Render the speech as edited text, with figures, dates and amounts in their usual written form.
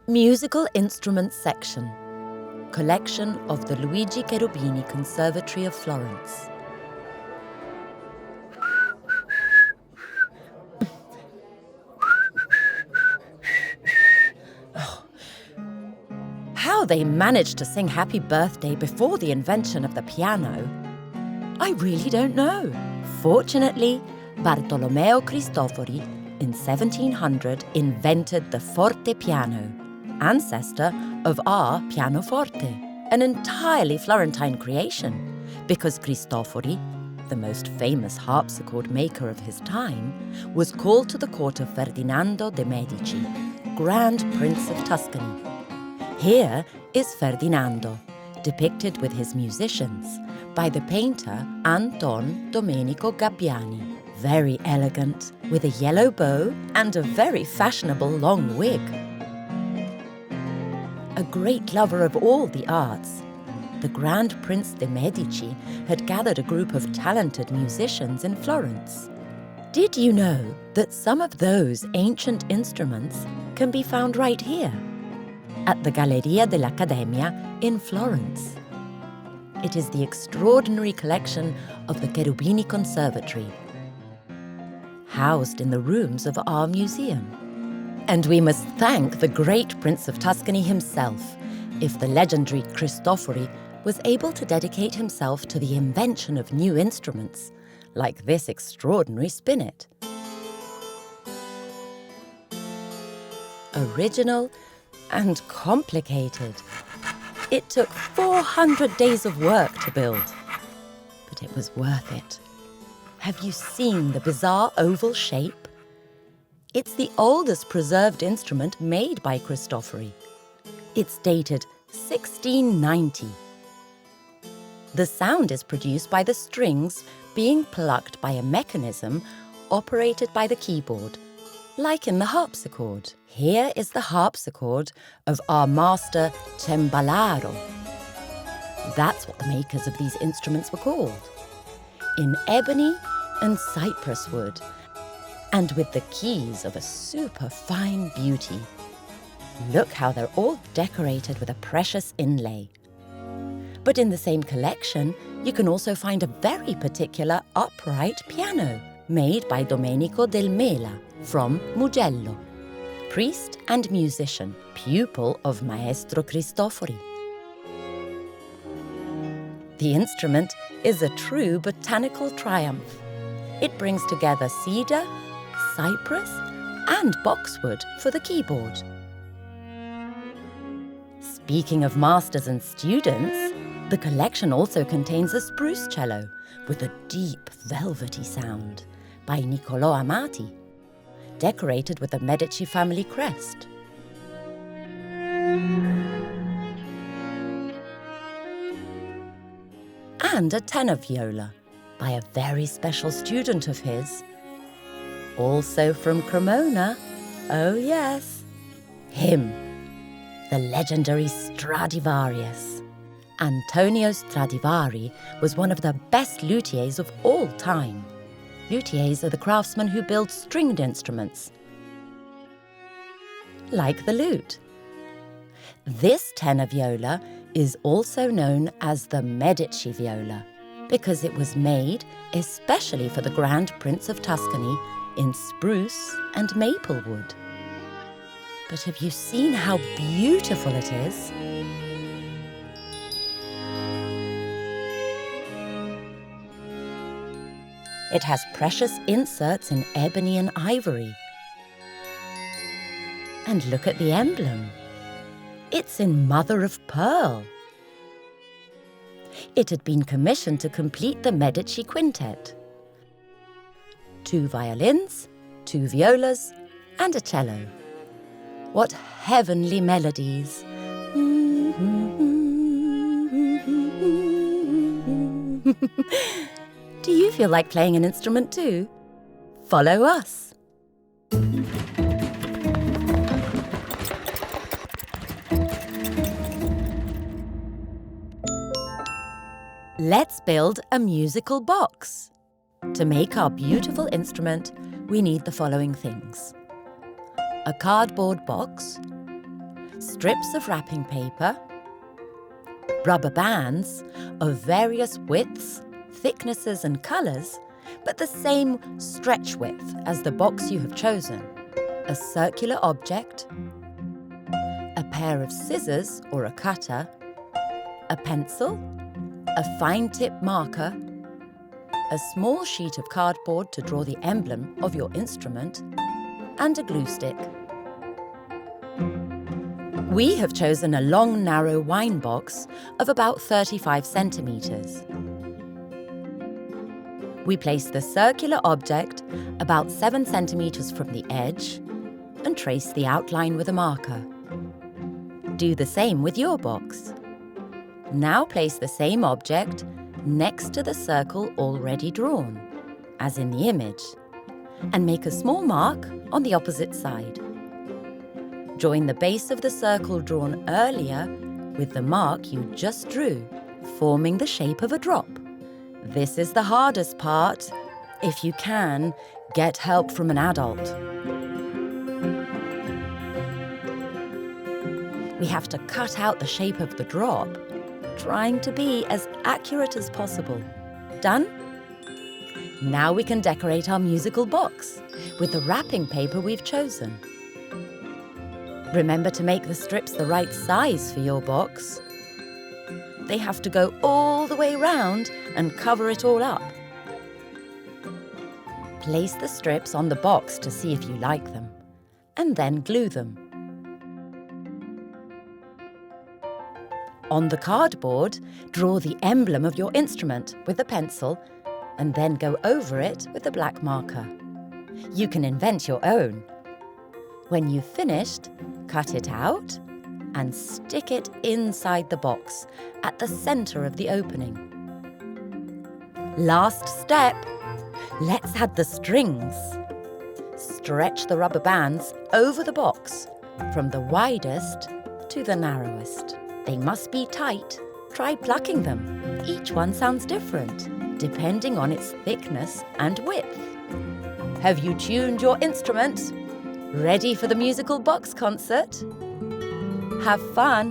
Musical Instruments Section. Collection of the Luigi Cherubini Conservatory of Florence. How they managed to sing Happy Birthday before the invention of the piano, I really don't know. Fortunately, Bartolomeo Cristofori in 1700 invented the forte piano, ancestor of our pianoforte, an entirely Florentine creation, because Cristofori, the most famous harpsichord maker of his time, was called to the court of Ferdinando de' Medici, Grand Prince of Tuscany. Here is Ferdinando, depicted with his musicians, by the painter Anton Domenico Gabbiani. Very elegant, with a yellow bow and a very fashionable long wig. A great lover of all the arts, the Grand Prince de' Medici had gathered a group of talented musicians in Florence. Did you know that some of those ancient instruments can be found right here, at the Galleria dell'Accademia in Florence? It is the extraordinary collection of the Cherubini Conservatory, housed in the rooms of our museum. And we must thank the great Prince of Tuscany himself if the legendary Cristofori was able to dedicate himself to the invention of new instruments, like this extraordinary spinet. Original and complicated. It took 400 days of work to build, but it was worth it. Have you seen the bizarre oval shape? It's the oldest preserved instrument made by Cristofori. It's dated 1690. The sound is produced by the strings being plucked by a mechanism operated by the keyboard, like in the harpsichord. Here is the harpsichord of our master Cemballaro. That's what the makers of these instruments were called. In ebony and cypress wood, and with the keys of a superfine beauty. Look how they're all decorated with a precious inlay. But in the same collection, you can also find a very particular upright piano made by Domenico del Mela from Mugello, priest and musician, pupil of Maestro Cristofori. The instrument is a true botanical triumph. It brings together cedar, cypress, and boxwood for the keyboard. Speaking of masters and students, the collection also contains a spruce cello with a deep, velvety sound by Niccolò Amati, decorated with the Medici family crest. And a tenor viola by a very special student of his. Also from Cremona, oh yes, him, the legendary Stradivarius. Antonio Stradivari was one of the best luthiers of all time. Luthiers are the craftsmen who build stringed instruments, like the lute. This tenor viola is also known as the Medici viola, because it was made especially for the Grand Prince of Tuscany in spruce and maple wood. But have you seen how beautiful it is? It has precious inserts in ebony and ivory. And look at the emblem. It's in mother of pearl. It had been commissioned to complete the Medici quintet. 2 violins, 2 violas, and a cello. What heavenly melodies! Do you feel like playing an instrument too? Follow us! Let's build a musical box. To make our beautiful instrument, we need the following things: a cardboard box, strips of wrapping paper, rubber bands of various widths, thicknesses and colours, but the same stretch width as the box you have chosen, a circular object, a pair of scissors or a cutter, a pencil, a fine-tip marker, a small sheet of cardboard to draw the emblem of your instrument, and a glue stick. We have chosen a long, narrow wine box of about 35 centimetres. We place the circular object about 7 centimetres from the edge and trace the outline with a marker. Do the same with your box. Now place the same object next to the circle already drawn, as in the image, and make a small mark on the opposite side. Join the base of the circle drawn earlier with the mark you just drew, forming the shape of a drop. This is the hardest part. If you can, get help from an adult. We have to cut out the shape of the drop, trying to be as accurate as possible. Done? Now we can decorate our musical box with the wrapping paper we've chosen. Remember to make the strips the right size for your box. They have to go all the way round and cover it all up. Place the strips on the box to see if you like them, and then glue them. On the cardboard, draw the emblem of your instrument with a pencil and then go over it with a black marker. You can invent your own. When you've finished, cut it out and stick it inside the box at the center of the opening. Last step, let's add the strings. Stretch the rubber bands over the box from the widest to the narrowest. They must be tight. Try plucking them. Each one sounds different, depending on its thickness and width. Have you tuned your instrument? Ready for the musical box concert? Have fun!